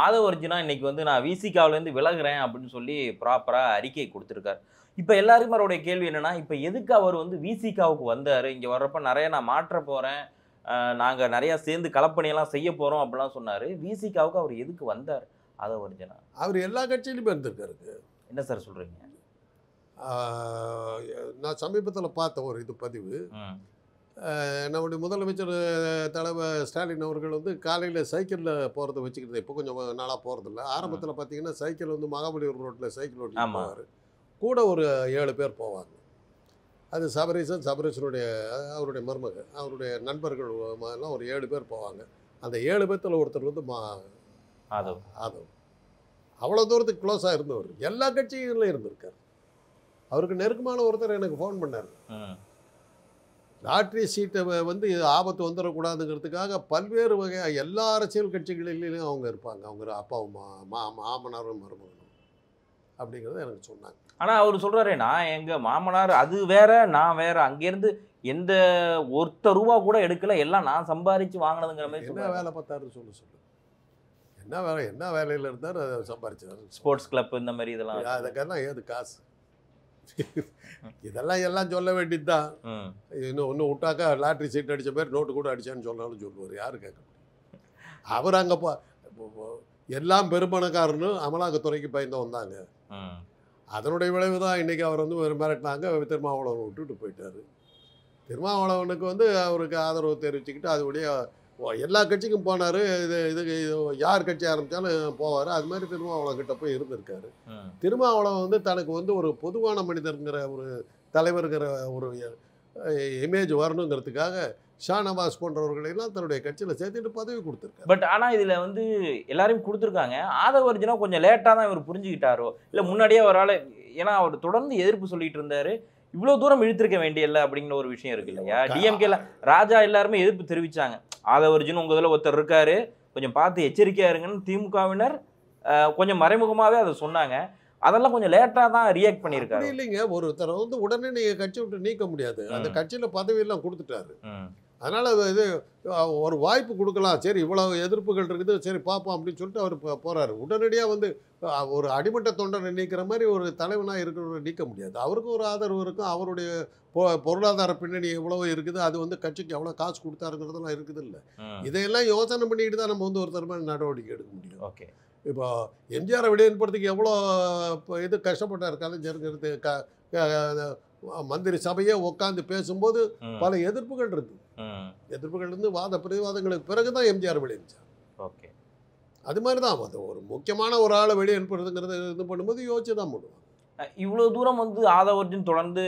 ஆதவ அர்ஜுனா இன்னைக்கு வந்து நான் விசிகாவிலேருந்து விலகுறேன் அப்படின்னு சொல்லி ப்ராப்பரா அறிக்கை கொடுத்திருக்காரு. இப்ப எல்லாருக்கும் அவருடைய கேள்வி என்னன்னா, இப்ப எதுக்கு அவர் வந்து விசிகாவுக்கு வந்தாரு? இங்க வர்றப்ப நிறைய நான் மாற்ற போறேன். நாங்க நிறைய சேர்ந்து களப்பணியெல்லாம் செய்ய போறோம் அப்படிலாம் சொன்னாரு. விசிகாவுக்கு அவர் எதுக்கு வந்தாரு? ஆதவ அர்ஜுனா. அவர் எல்லா கட்சியிலுமே இருந்திருக்காரு. என்ன சார் சொல்றீங்க? நான் சமீபத்தில் பார்த்த ஒரு இது பதிவு. நம்முடைய முதலமைச்சர் தலைவர் ஸ்டாலின் அவர்கள் வந்து காலையில் சைக்கிளில் போகிறத வச்சுக்கிறது இப்போ கொஞ்சம் நாளாக போகிறதில்ல. ஆரம்பத்தில் பார்த்தீங்கன்னா சைக்கிள் வந்து மகாபலிபுரம் ரோட்டில் சைக்கிள் ஓட்டி போவார். கூட ஒரு 7 பேர் போவாங்க. அது சபரீசனுடைய அவருடைய மருமக அவருடைய நண்பர்கள் எல்லாம் ஒரு 7 பேர் போவாங்க. அந்த 7 பேர்த்தில் ஒருத்தர் வந்து ஆதவ். அவ்வளோ தூரத்துக்கு க்ளோஸாக இருந்தவர். எல்லா கட்சிகளிலும் இருந்திருக்கார். அவருக்கு நெருக்கமான ஒருத்தர் எனக்கு ஃபோன் பண்ணார். லாட்ரி சீட்டை வந்து ஆபத்து வந்துடக்கூடாதுங்கிறதுக்காக பல்வேறு வகையாக எல்லா அரசியல் கட்சிகளிலையும் அவங்க இருப்பாங்க. அவங்க அப்பாவும் மாமனாரும் மருமகனும் அப்படிங்கிறத எனக்கு சொன்னாங்க. ஆனால் அவர் சொல்கிறாரே, நான் எங்கள் மாமனார் அது வேற, நான் வேற, அங்கேருந்து எந்த ₹1 கூட எடுக்கல, எல்லாம் நான் சம்பாதிச்சு வாங்கினதுங்கிற மாதிரி. என்ன வேலை பார்த்தாரு சொல்லு. என்ன வேலையில் இருந்தார், அதை சம்பாதிச்சார். ஸ்போர்ட்ஸ் கிளப் இந்த மாதிரி இதெல்லாம். அதுக்கெல்லாம் ஏது காசு? இதெல்லாம் எல்லாம் சொல்ல வேண்டியது தான். ஒன்று விட்டாக்கா லாட்ரி சீட் அடித்த பேர் நோட்டு கூட அடித்தான்னு சொன்னாலும் சொல்லுவார். யாரு கேட்க முடியும்? அவர் அங்கே எல்லாம் பெரும்பணக்காரன்னு அமலாக்கத்துறைக்கு பயந்து வந்தாங்க. அதனுடைய விளைவு தான் இன்றைக்கி அவர் வந்து ஒரு மிரட்டினாங்க. திருமாவளவன் விட்டுட்டு போயிட்டார். திருமாவளவனுக்கு வந்து அவருக்கு ஆதரவு தெரிவிச்சுக்கிட்டு அது வழியாக எல்லா கட்சிக்கும் போனார். இது யார் கட்சி ஆரம்பித்தாலும் போவார். அது மாதிரி திருமாவளவன்கிட்ட போய் இருந்திருக்காரு. திருமாவளவன் வந்து தனக்கு வந்து ஒரு பொதுவான மனிதருங்கிற ஒரு தலைவருங்கிற ஒரு இமேஜ் வரணுங்கிறதுக்காக ஷானவாஸ் போன்றவர்களெல்லாம் தன்னுடைய கட்சியில் சேர்த்துட்டு பதவி கொடுத்துருக்காரு. பட் ஆனால் இதில் வந்து எல்லாரையும் கொடுத்துருக்காங்க. ஆதவ அர்ஜுனா கொஞ்சம் லேட்டாக தான் இவர் புரிஞ்சுக்கிட்டாரோ இல்லை முன்னாடியே அவரால், ஏன்னா அவர் தொடர்ந்து எதிர்ப்பு சொல்லிட்டு இருந்தார். இவ்வளோ தூரம் இழுத்திருக்க வேண்டியதில்லை அப்படிங்கிற ஒரு விஷயம் இருக்கு இல்லையா? டிஎம்கேல ராஜா எல்லாருமே எதிர்ப்பு தெரிவித்தாங்க. ஆதவ அர்ஜுன் உங்கள் இதில் ஒருத்தர் இருக்காரு, கொஞ்சம் பார்த்து எச்சரிக்கையாக இருங்கன்னு திமுகவினர் கொஞ்சம் மறைமுகமாகவே அதை சொன்னாங்க. அதெல்லாம் கொஞ்சம் லேட்டாக தான் ரியாக்ட் பண்ணியிருக்காரு. இல்லைங்க, ஒருத்தரை வந்து உடனே நீங்கள் கட்சி விட்டு நீக்க முடியாது. அந்த கட்சியில் பதவியெல்லாம் கொடுத்துட்டாரு. அதனால் இது ஒரு வாய்ப்பு கொடுக்கலாம். சரி, இவ்வளோ எதிர்ப்புகள் இருக்குது, சரி பார்ப்போம் அப்படின்னு சொல்லிட்டு அவர் போகிறாரு. உடனடியாக வந்து ஒரு அடிமட்ட தொண்டனை நீக்கிற மாதிரி ஒரு தலைவனாக இருக்கிறவரை நீக்க முடியாது. அவருக்கும் ஒரு ஆதரவு இருக்கும். அவருடைய பொருளாதார பின்னணி எவ்வளோ இருக்குது, அது வந்து கட்சிக்கு எவ்வளோ காசு கொடுத்தாருங்கிறதெல்லாம் இருக்குது இல்லை. இதையெல்லாம் யோசனை பண்ணிக்கிட்டு தான் நம்ம வந்து ஒரு தரமான நடவடிக்கை எடுக்க முடியும். ஓகே, இப்போ எம்ஜிஆரை விடையன்படுறதுக்கு எவ்வளோ இது கஷ்டப்பட்டார் கலைஞருங்கிறது. மந்திரி சபையே உட்காந்து பேசும்போது பல எதிர்ப்புகள் இருக்கு. எதிர்ப்புகள் இருந்து வாத பிரதிவாதங்களுக்கு பிறகுதான் எம்ஜிஆர் வெளியனுச்சார். ஓகே, அது மாதிரி தான் அது ஒரு முக்கியமான ஒரு ஆளை வெளியே அனுப்புறதுங்கிறது இது பண்ணும்போது யோசிச்சு தான் பண்ணுவாங்க. இவ்வளோ தூரம் வந்து ஆதவ அர்ஜுன் தொடர்ந்து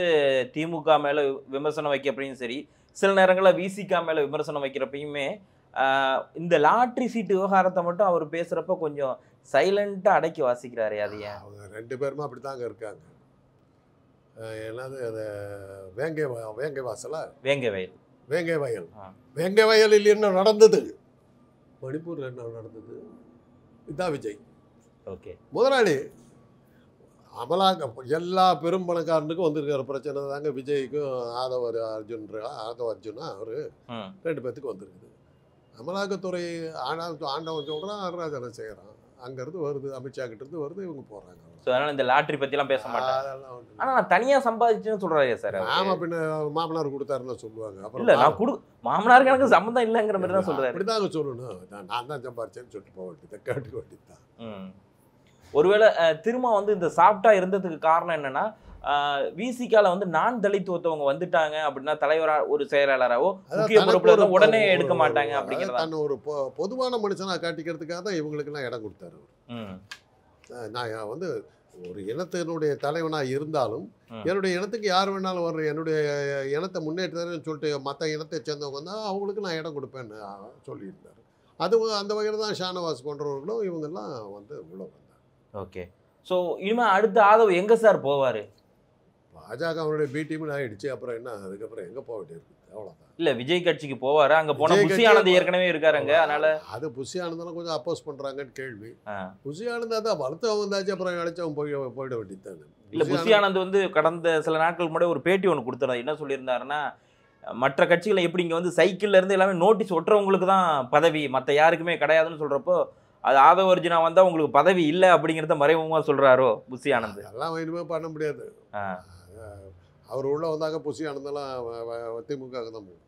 திமுக மேலே விமர்சனம் வைக்கிறப்பையும் சரி, சில நேரங்களில் விசிகா மேலே விமர்சனம் வைக்கிறப்பையுமே இந்த லாட்ரி சீட்டு விவகாரத்தை மட்டும் அவர் பேசுகிறப்ப கொஞ்சம் சைலண்ட்டாக அடக்கி வாசிக்கிறாரு. அது ஏன்? அவங்க 2 பேருமே அப்படி தாங்க இருக்காங்க. என்னது அது வேங்கை வாசலா வேங்கை வயலில் என்ன நடந்தது, மணிப்பூரில் என்ன நடந்தது, இதான் விஜய். ஓகே, முதலாளி அமலாக்க எல்லா பெரும் பணக்காரனுக்கும் வந்திருக்கிற பிரச்சனை தாங்க விஜய்க்கும் ஆதவ அர்ஜுனா அவர் 2 பேர்த்துக்கு வந்திருக்குது. அமலாக்கத்துறை ஆண்டவன் சொல்கிறான், நடராஜனை செய்கிறான். அங்கேருந்து வருது, அமித்ஷா கிட்டேருந்து வருது, இவங்க போகிறாங்க. ஸோ அதனால் இந்த லாட்ரி பற்றிலாம் பேச மாட்டாங்க. ஆனால் நான் தனியாக சம்பாதிச்சுன்னு சொல்கிறாரு சார். ஆமாம், பின்ன மாமனார் கொடுத்தாருன்னு சொல்லுவாங்க. அப்புறம் இல்லை, நான் மாமனாருக்கு எனக்கு சம்மந்தம் இல்லைங்கிற மாதிரி தான் சொல்கிறாரு. அப்படி தாங்க சொல்லணும். நான் தான் சம்பாதிச்சேன்னு சொல்லிட்டு போக வேண்டியது, கேட்டுக்க வேண்டியது தான். ஒருவேளை திரும்ப வந்து இந்த சாஃப்டாக இருந்ததுக்கு காரணம் என்னென்னா, விசிகால வந்து நான் தலித் ஒருத்தவங்க வந்துட்டாங்க அப்படின்னா தலைவராக ஒரு செயலாளராகவோ முக்கிய பொறுப்புல உடனே எடுக்க மாட்டாங்க அப்படிங்கிறத ஒரு பொதுவான மனுஷனாக காட்டிக்கிறதுக்காக தான் இவங்களுக்கெல்லாம் இடம் கொடுத்தாரு. நான் வந்து ஒரு இனத்தினுடைய தலைவனாக இருந்தாலும் என்னுடைய இனத்துக்கு யார் வேணாலும் வர்ற என்னுடைய இனத்தை முன்னேற்றன்னு சொல்லிட்டு மற்ற இனத்தை சேர்ந்தவங்க தான் அவங்களுக்கு நான் இடம் கொடுப்பேன்னு சொல்லியிருந்தார். அது அந்த வகையில் தான் ஷானவாஸ் போன்றவர்களும் இவங்கெல்லாம் வந்து உள்ள வந்தாங்க. ஓகே, ஸோ இனிமேல் அடுத்த ஆதவ் எங்கே சார் போவார்? பாஜக அவருடைய பி டீம்னு ஆகிடுச்சு. அப்புறம் என்ன, அதுக்கப்புறம் எங்கே போக வேண்டியிருக்கு, அவ்வளோதான். இல்லை, விஜய் கட்சிக்கு போவார். அங்கே போனால் புஷி ஆனந்த் ஏற்கனவே இருக்காருங்க. அதனால அது புஷி ஆனந்தெல்லாம் கொஞ்சம் அப்போஸ் பண்ணுறாங்கன்னு கேள்வி. புஷி ஆனந்தா தான் வளர்த்தவங்க வந்தாச்சு, அப்புறம் அழைச்சவங்க போயிட வேண்டியது தானே. இல்லை, புஷி ஆனந்த் வந்து கடந்த சில நாட்களுக்கு முன்னாடி ஒரு பேட்டி ஒன்று கொடுத்துருந்தார். என்ன சொல்லியிருந்தாருன்னா, மற்ற கட்சிகளை எப்படி இங்கே வந்து சைக்கிள்ல இருந்து எல்லாமே நோட்டீஸ் ஒட்டுறவங்களுக்கு தான் பதவி, மற்ற யாருக்குமே கிடையாதுன்னு சொல்கிறப்போ அது ஆதவ அர்ஜுனா வந்தா உங்களுக்கு பதவி இல்லை அப்படிங்கிறத மறைமுகமா சொல்றாரோ புஷி ஆனந்த்? அதெல்லாம் இனிமே பண்ண முடியாது. அவர் உள்ள வந்தாங்க புஷி ஆனந்தெல்லாம் திமுக தான் போகும்.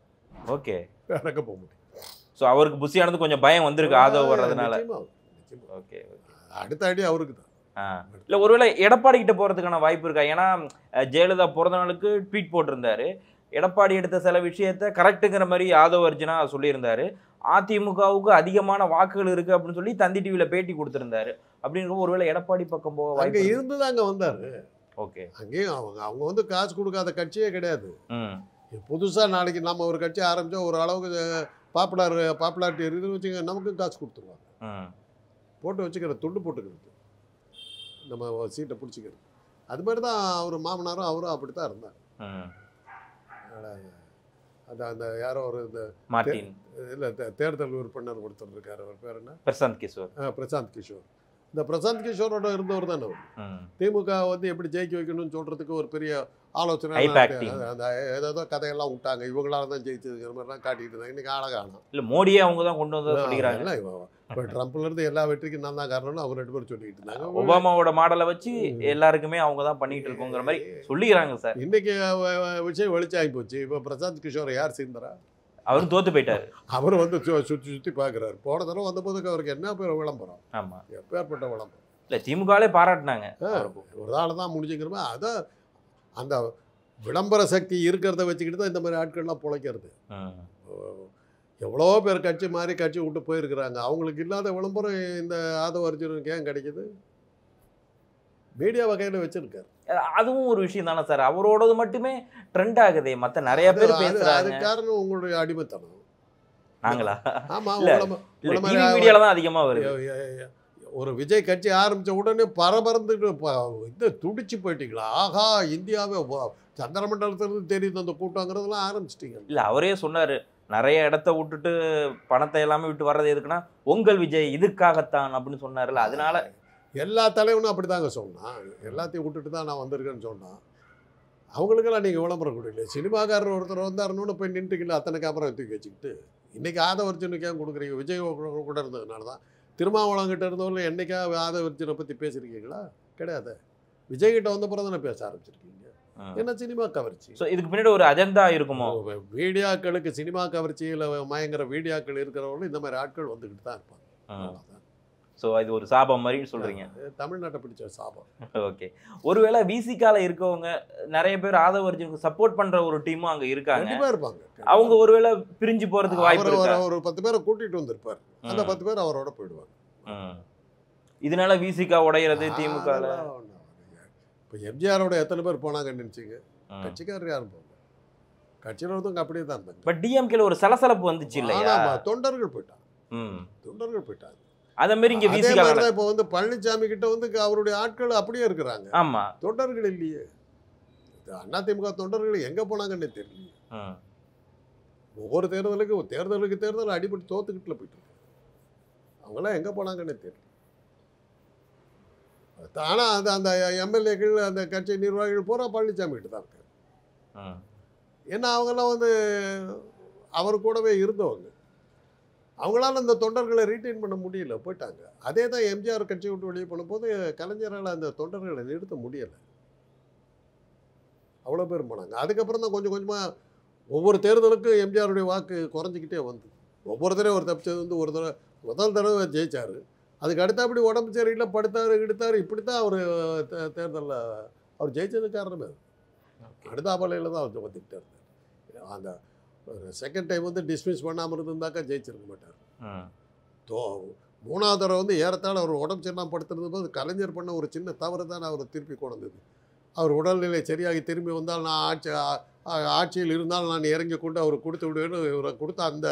ஓகே, வேறக்க போக முடியும். ஸோ அவருக்கு புஷி ஆனந்த் கொஞ்சம் பயம் வந்திருக்கு ஆதவ் வர்றதுனால. ஓகே, அடுத்த அடி அவருக்கு தான். இல்லை ஒருவேளை எடப்பாடி கிட்ட போறதுக்கான வாய்ப்பு இருக்கா? ஏன்னா ஜெயலலிதா பிறந்த நாளுக்கு ட்வீட் போட்டிருந்தாரு. எடப்பாடி எடுத்த சில விஷயத்த கரெக்டுங்கிற மாதிரி ஆதவ அர்ஜுனா சொல்லியிருந்தாரு. அதிமுகவுக்கு அதிகமான வாக்குகள் இருக்கு அப்படின்னு சொல்லி தந்தி டிவியில பேட்டி கொடுத்திருந்தாரு. அப்படிங்கிற ஒருவேளை எடப்பாடி பக்கம் போக அங்க வாய்ப்பு இருந்து தான் அங்க வந்தாரு. ஓகே, அங்கேயும் அவங்க வந்து காசு கொடுக்காத கட்சியே கிடையாது. புதுசா நாளைக்கு நம்ம ஒரு கட்சி ஆரம்பிச்சா ஒரு அளவுக்கு பாப்புலாரிட்டி இருக்குது வச்சுங்க, நமக்கும் காசு கொடுத்துருவாங்க. போட்டு வச்சுக்கிறது, துண்டு போட்டுக்கிறது, நம்ம சீட்டை பிடிச்சிக்கிறது. அது மாதிரி தான் அவர் மாமனாரும் அவரும் அப்படி தான் இருந்தார். அந்த யாரோ ஒரு இந்த மார்டின் இல்லை தேர்தல் உறுப்பினர் ஒருத்தர் இருக்கார், அவர் பேர் என்ன? பிரசாந்த் கிஷோர். பிரசாந்த் கிஷோர். இந்த பிரசாந்த் கிஷோரோட இருந்தவர் தானே அவர். திமுக வந்து எப்படி ஜெயிக்க வைக்கணும்னு சொல்றதுக்கு ஒரு பெரிய ஆலோசனை, அந்த ஏதோ கதையெல்லாம் விட்டாங்க. இவங்களால தான் ஜெயிச்சதுங்கிற மாதிரிலாம் காட்டிட்டு இருந்தாங்க. இன்னைக்கு ஆளகாணும். இல்லை மோடியே அவங்க தான் கொண்டு வந்து சொல்லிக்கிறாங்க. இல்லை இப்போ ட்ரம்ப்ல இருந்து எல்லா வெற்றிக்கும் நான் தான் காரணம்னு அவங்க 2 பேரும் சொல்லிட்டு இருந்தாங்க. ஒபாமாவோட மாடலை வச்சு எல்லாருக்குமே அவங்க தான் பண்ணிட்டு இருக்கோங்கிற மாதிரி சொல்லிக்கிறாங்க சார். இன்னைக்கு விஷயம் வெளிச்சாகி போச்சு. இப்போ பிரசாந்த் கிஷோர் யார் சேர்ந்தாரா? அவரும் தோத்து போயிட்டாரு. அவர் வந்து சுற்றி சுற்றி பார்க்குறாரு. போன தடவை வந்த போதுக்கு அவருக்கு என்ன பேர் விளம்பரம்? ஆமாம், எப்பேற்பட்ட விளம்பரம். இல்லை திமுகவே பாராட்டினாங்க. ஒரு ஆள் தான் முடிஞ்சுங்கிற மாதிரி அதான் அந்த விளம்பர சக்தி இருக்கிறத வச்சுக்கிட்டு தான் இந்த மாதிரி ஆட்கள்லாம் பிழைக்கிறது. எவ்வளோ பேர் கட்சி மாறி கட்சி விட்டு போயிருக்கிறாங்க. அவங்களுக்கு இல்லாத விளம்பரம் இந்த ஆதவ அர்ஜுனனுக்கு ஏன் கிடைக்குது? மீடியா வகையில் வச்சிருக்காரு. அதுவும் ஒரு விஷயம் தானே சார். அவரோடது மட்டுமே ட்ரெண்ட் ஆகுதே, மற்ற நிறைய பேர் பேசுறாங்க. அது காரணம் உங்களுடைய அடிமைத்தனம். நாங்களா? ஆமா, மீடியால தான் அதிகமா வருது. ஒரு விஜய் கட்சி ஆரம்பிச்ச உடனே பரபரந்துட்டு இந்த துடிச்சு போயிட்டீங்களா? ஆஹா, இந்தியாவே சந்திரமண்டலத்திலிருந்து தெரியுது அந்த கூட்டங்கிறதுலாம் ஆரம்பிச்சிட்டீங்க. இல்ல அவரே சொன்னாரு, நிறைய இடத்த விட்டுட்டு பணத்தை எல்லாமே விட்டு வர்றது எதுக்குன்னா உங்கள் விஜய் இதுக்காகத்தான் அப்படின்னு சொன்னார்ல. அதனால எல்லா தலைவனும் அப்படி தாங்க சொன்னான். எல்லாத்தையும் விட்டுட்டு தான் நான் வந்திருக்கேன்னு சொன்னான். அவங்களுக்கெல்லாம் நீங்கள் விளம்பரம் கொடுக்கல. சினிமாக்காரர் ஒருத்தர் வந்தாருன்னு போய் நின்றுக்கல அத்தனை கேமரா தூக்கி வச்சுக்கிட்டு. இன்றைக்கி ஆதவ அர்ஜுனுக்கு ஏன் கொடுக்குறீங்க? விஜய் கூட இருந்ததுனால தான். திருமாவளவங்கிட்ட இருந்தவர்கள் என்னைக்கா ஆதவ அர்ஜுனை பற்றி பேசியிருக்கீங்களா? கிடையாது. விஜய்கிட்ட வந்த பிறகு தானே பேச ஆரம்பிச்சிருக்கீங்க. என்ன சினிமா கவர்ச்சி? ஸோ இதுக்கு பின்னாடி ஒரு அஜெண்டா இருக்குமோ? மீடியாக்களுக்கு சினிமா கவர்ச்சியில் மயங்கிற மீடியாக்கள் இருக்கிறவங்களும் இந்த மாதிரி ஆட்கள் வந்துக்கிட்டு தான் இருப்பாங்க. ஸோ இது ஒரு சாபம் மாதிரி சொல்கிறீங்க. தமிழ்நாட்டை பிடிச்ச சாபம். ஓகே, ஒருவேளை விசிகால இருக்கவங்க நிறைய பேர் ஆதவ அர்ஜுனுக்கு சப்போர்ட் பண்ணுற ஒரு டீமும் அங்கே இருக்காங்க. இருப்பாங்க. அவங்க ஒருவேளை பிரிஞ்சு போகிறதுக்கு வாய்ப்பு இருக்கு. ஒரு 10 பேரை கூட்டிகிட்டு வந்திருப்பார். அந்த 10 பேர் அவரோட போயிடுவாங்க. இதனால விசிகா உடையிறது திமுக. இப்போ எம்ஜிஆரோட எத்தனை பேர் போனாங்கன்னு நினச்சிங்க? கட்சிக்காரர் யாரும் போகல. கட்சியில் ஒருத்தவங்க அப்படியே தான் இருந்தாங்க. பட் டிஎம்கேல ஒரு சலசலப்பு வந்துச்சு இல்லையா? தொண்டர்கள் போயிட்டாங்க. தொண்டர்கள் போயிட்டாங்க. அதே மாதிரி இங்கே விசிகா இப்போ வந்து பழனிசாமி கிட்ட வந்து அவருடைய ஆட்கள் அப்படியே இருக்கிறாங்க. ஆமா, தொண்டர்கள் இல்லையே. அதிமுக தொண்டர்கள் எங்க போனாங்கன்னு தெரியல. ஒவ்வொரு தேர்தலுக்கு அடிபட்டு தோத்துக்கிட்டுல போயிட்டு இருக்கு. அவங்களாம் எங்க போனாங்கன்னு தெரியல. ஆனால் அந்த எம்எல்ஏக்கள் அந்த கட்சி நிர்வாகிகள் பூரா பழனிசாமி கிட்ட தான் இருக்காங்க. ஏன்னா அவங்கெல்லாம் வந்து அவர் கூடவே இருந்தவங்க. அவங்களால அந்த தொண்டர்களை ரீட்டைன் பண்ண முடியல, போயிட்டாங்க. அதே தான் எம்ஜிஆர் கட்சி விட்டு வெளியே போனபோது கலைஞரால் அந்த தொண்டர்களை நிறுத்த முடியலை. அவ்வளோ பேர் போனாங்க. அதுக்கப்புறம் தான் கொஞ்சம் கொஞ்சமாக ஒவ்வொரு தேர்தலுக்கும் எம்ஜிஆருடைய வாக்கு குறைஞ்சிக்கிட்டே வந்து ஒவ்வொரு தடவை ஒரு தப்பிச்சது வந்து ஒரு தடவை முதல் தடவை ஜெயிச்சார். அதுக்கு அடுத்தபடி உடம்பு சரியில்லை, படுத்தார் எடுத்தார். இப்படி தான் அவர் தேர்தலில் அவர் ஜெயிச்சதுக்கு காரணமே அது. அடுத்தாப்பலையில் தான் அவர் வந்துக்கிட்டே இருந்தார். அந்த செகண்ட் டைம் வந்து டிஸ்மிஸ் பண்ணாமல் இருந்திருந்தாக்கா ஜெயிச்சிருக்க மாட்டார். மூணாவது தடவை வந்து ஏறத்தாழ அவர் உடம்பு சரியில்லாமல் படுத்துறது போது கலைஞர் பண்ண ஒரு சின்ன தவறு தான் அவர் திருப்பி கொண்டு வந்தது. அவர் உடல்நிலை சரியாகி திரும்பி வந்தால் நான் ஆட்சியில் இருந்தால் நான் இறங்கி கொண்டு அவர் கொடுத்து விடுவேன்னு இவரை கொடுத்த அந்த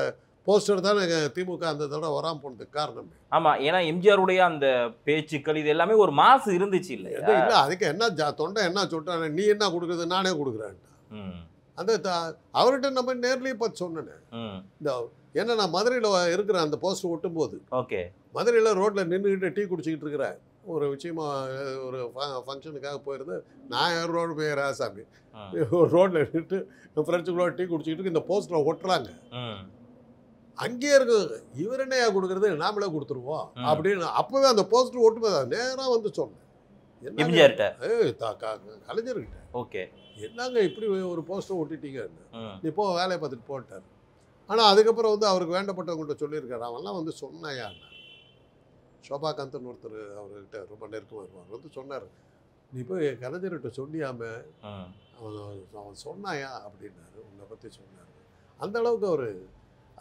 போஸ்டர் தான் திமுக அந்த தடவை வராமல் போனதுக்கு காரணம். ஆமாம், ஏன்னா எம்ஜிஆருடைய அந்த பேச்சுக்கள் இது எல்லாமே ஒரு மாசு இருந்துச்சு இல்லை? இல்லை, அதுக்கு என்ன தொண்டை என்ன சொல்லிட்டாங்க, நீ என்ன கொடுக்குறது நானே கொடுக்குறேன்ட்டா. அந்த அவர்கிட்ட நம்ம நேர்லேயே பார்த்து சொன்னேன். இந்த ஏன்னா நான் மதுரையில் இருக்கிறேன். அந்த போஸ்டர் ஒட்டும் போது ஓகே, மதுரையில் ரோட்டில் நின்றுக்கிட்டு டீ குடிச்சிக்கிட்டு இருக்கிறேன். ஒரு விஷயமா ஒரு ஃபங்க்ஷனுக்காக போயிருந்து நான் ரோடு போய் ராசாமி ஒரு ரோட்டில் நின்றுட்டு என் ஃப்ரெண்ட்ஸுக்குள்ள டீ குடிச்சிக்கிட்டு இந்த போஸ்டரை ஒட்டுறாங்க. அங்கேயே இருக்கு. இவர் என்னையா கொடுக்குறது, நாமளே கொடுத்துருவோம் அப்படின்னு அப்பவே அந்த போஸ்டர் ஒட்டுமே நேராக வந்து சொன்னேன். எம்ஜிஆர்ட்ட கலைஞர்கிட்ட. ஓகே, என்னங்க இப்படி ஒரு போஸ்டர் ஒட்டிட்டீங்கன்னு, நீ போ வேலையை பார்த்துட்டு போட்டார். ஆனால் அதுக்கப்புறம் வந்து அவருக்கு வேண்டப்பட்டவங்கள்ட்ட சொல்லியிருக்காரு, அவன்லாம் வந்து சொன்னாயா. சோபாகாந்தன் ஒருத்தர் அவர்கிட்ட ரொம்ப நெருக்கமாக இருப்பார், வந்து சொன்னார், நீ போய் கலைஞர்கிட்ட சொன்னியாம, அவன் சொன்னாயா அப்படின்னாரு, உன்னை பற்றி சொன்னார். அந்த அளவுக்கு அவர்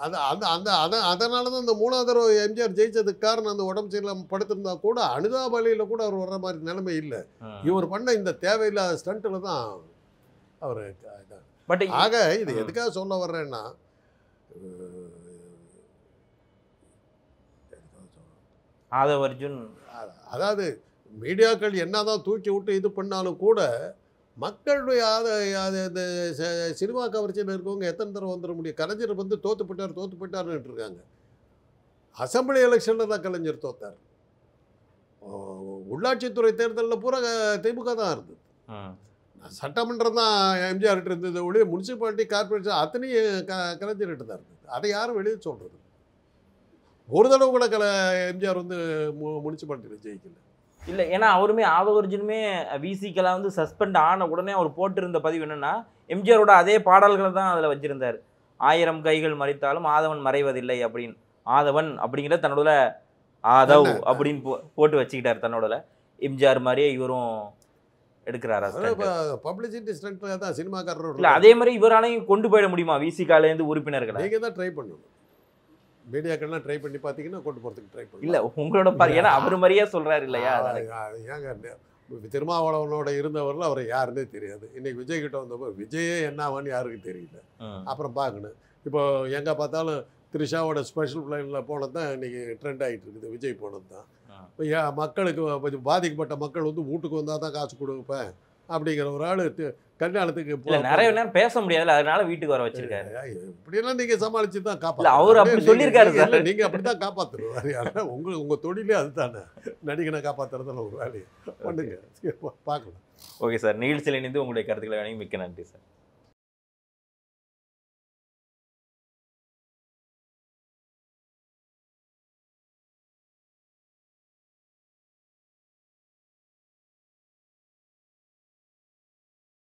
அது அந்த அந்த அதனால தான் இந்த 3வது தடவை எம்ஜிஆர் ஜெயிச்சதுக்கு காரணம் அந்த உடம்பு சரியில்லாமல் படுத்திருந்தா கூட அனுதாபலியில் கூட அவர் வர்ற மாதிரி நிலைமை இல்லை. இவர் பண்ண இந்த தேவையில்லாத ஸ்டண்ட்டில் தான் அவர். பட் ஆக இது எதுக்காக சொல்ல வர்றேன்னா, ஆதவ் அர்ஜுன் அதாவது மீடியாக்கள் என்னதான் தூக்கி விட்டு இது பண்ணாலும் கூட மக்களுடைய இந்த சினிமா கவர்ச்சியில் இருக்கவங்க எத்தனை தடவை வந்துட முடியும். கலைஞர் வந்து தோத்து போயிட்டாருன்னு இருக்காங்க. அசம்பிளி எலெக்ஷனில் தான் கலைஞர் தோத்தார். உள்ளாட்சித்துறை தேர்தலில் பூரா திமுக தான் இருந்தது. சட்டமன்றம் தான் எம்ஜிஆர்கிட்ட இருந்தது ஒழிய முனிசிபாலிட்டி கார்பரேஷன் அத்தனையும் கலைஞர்கிட்ட தான் இருந்தது. அதை யாரும் வெளியே சொல்கிறது. ஒரு தடவை கூட எம்ஜிஆர் வந்து முனிசிபாலிட்டியில் ஜெயிக்கல. இல்லை, ஏன்னா அவருமே ஆதவ் அர்ஜுனுமே விசிக்கெல்லாம் வந்து சஸ்பெண்ட் ஆன உடனே அவர் போட்டிருந்த பதிவு என்னன்னா, எம்ஜிஆரோட அதே பாடல்களை தான் அதில் வச்சிருந்தார். 1000 கைகள் மறைத்தாலும் ஆதவன் மறைவதில்லை அப்படின்னு. ஆதவன் அப்படிங்கிற தன்னோட ஆதவ் அப்படின்னு போட்டு வச்சுக்கிட்டார் தன்னோட. எம்ஜிஆர் மாதிரியே இவரும் எடுக்கிறாரா? பப்ளிசிட்டி ஸ்டண்ட் தான் சினிமாக்காரர். இல்லை, அதே மாதிரி இவராலையும் கொண்டு போயிட முடியுமா விசிகாலேருந்து உறுப்பினர்களை? நீங்கள் தான் ட்ரை பண்ணணும். மீடியாக்கள்லாம் ட்ரை பண்ணி பார்த்தீங்கன்னா கொண்டு போகிறதுக்கு ட்ரை பண்ணி. இல்லை, உங்களோட ஏன்னா அவர் மாதிரியே சொல்கிறாரு இல்லையா? ஏங்க திருமாவளவனோட இருந்தவரில் அவரை யாருன்னே தெரியாது. இன்னைக்கு விஜய் கிட்ட வந்தப்போ விஜயே என்னவான்னு யாருக்கும் தெரியல. அப்புறம் பார்க்கணும். இப்போ எங்கே பார்த்தாலும் த்ரிஷாவோட ஸ்பெஷல் ஃப்ளைட்டில் போனது தான் இன்றைக்கி ட்ரெண்ட் ஆகிட்டு இருக்குது. விஜய் போனது தான். இப்போ மக்களுக்கு கொஞ்சம் பாதிக்கப்பட்ட மக்கள் வந்து வீட்டுக்கு வந்தால் தான் காசு கொடுப்பேன் அப்படிங்கிற ஒரு ஆள் கல்யாணத்துக்கு நிறைய நேரம் பேச முடியாது, அதனால வீட்டுக்கு வர வச்சிருக்காரு. இப்படியெல்லாம் நீங்கள் சமாளித்து தான் காப்பாற்ற. அவர் அப்படி சொல்லியிருக்காரு சார். நீங்கள் அப்படி தான் காப்பாற்றுருவாரு. உங்கள் தொழிலே அதுதானே, நடிகனை காப்பாற்றுறதுல ஒரு வேலையை பண்ணுங்க, பார்க்கலாம். ஓகே சார், நிகழ்ச்சியில் இணைந்து உங்களுடைய கருத்துக்களை மிக்க நன்றி சார்.